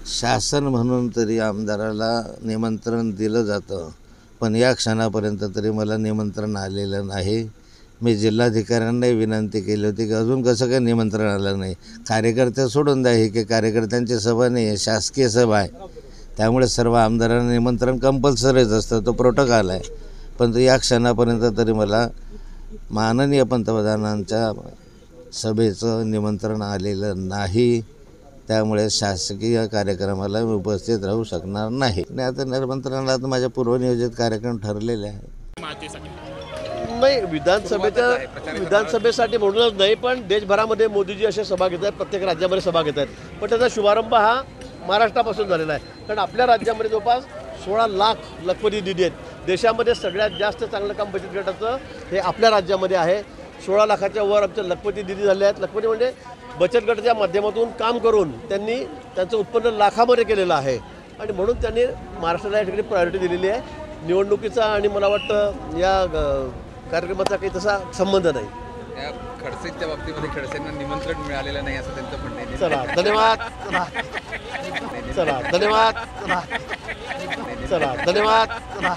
शासन म्हणून तरी आमदाराला निमंत्रण दिलं जातं, पण या क्षणापर्यंत तरी मला निमंत्रण आलेलं नाही। मी जिल्हाधिकाऱ्यांनाही विनंती केली होती की अजून कसं काय निमंत्रण आलं नाही। कार्यकर्ते सोडून द्या, ही की कार्यकर्त्यांची सभा नाही आहे, शासकीय सभा आहे, त्यामुळे सर्व आमदारांना निमंत्रण कंपल्सरीच असतं, तो प्रोटोकॉल आहे। पण या क्षणापर्यंत तरी मला माननीय पंतप्रधानांच्या सभेचं निमंत्रण आलेलं नाही, त्यामुळे शासकीय कार्यक्रमाला मी उपस्थित राहू शकणार नाही। आणि आता निमंत्रणाला तर माझ्या पूर्वनियोजित कार्यक्रम ठरलेले आहे। नाही, विधानसभेसाठी म्हणूनच नाही, पण देशभरामध्ये मोदीजी अशा सभा घेत आहेत, प्रत्येक राज्यामध्ये सभा घेत आहेत, पण त्याचा शुभारंभ हा महाराष्ट्रापासून झालेला आहे। कारण आपल्या राज्यामध्ये जवळपास 16 लाख लखपती दिदी आहेत। देशामध्ये सगळ्यात जास्त चांगलं काम बचत गटाचं हे आपल्या राज्यामध्ये आहे। 16 लाखाच्या वर आमच्या लखपती दिदी झाले आहेत। लखपती म्हणजे बचत गटाच्या माध्यमातून काम करून त्यांनी त्यांचं उत्पन्न लाखामध्ये केलेलं आहे, आणि म्हणून त्यांनी महाराष्ट्राला या ठिकाणी प्रायोरिटी दिलेली आहे। निवडणुकीचा आणि मला वाटतं या कार्यक्रमाचा काही तसा संबंध नाही। या खडसेंच्या बाबतीमध्ये खडसेंना निमंत्रण मिळालेलं नाही असं त्यांचं म्हणणं आहे। चला धन्यवाद, चला धन्यवाद, चला धन्यवाद, चला।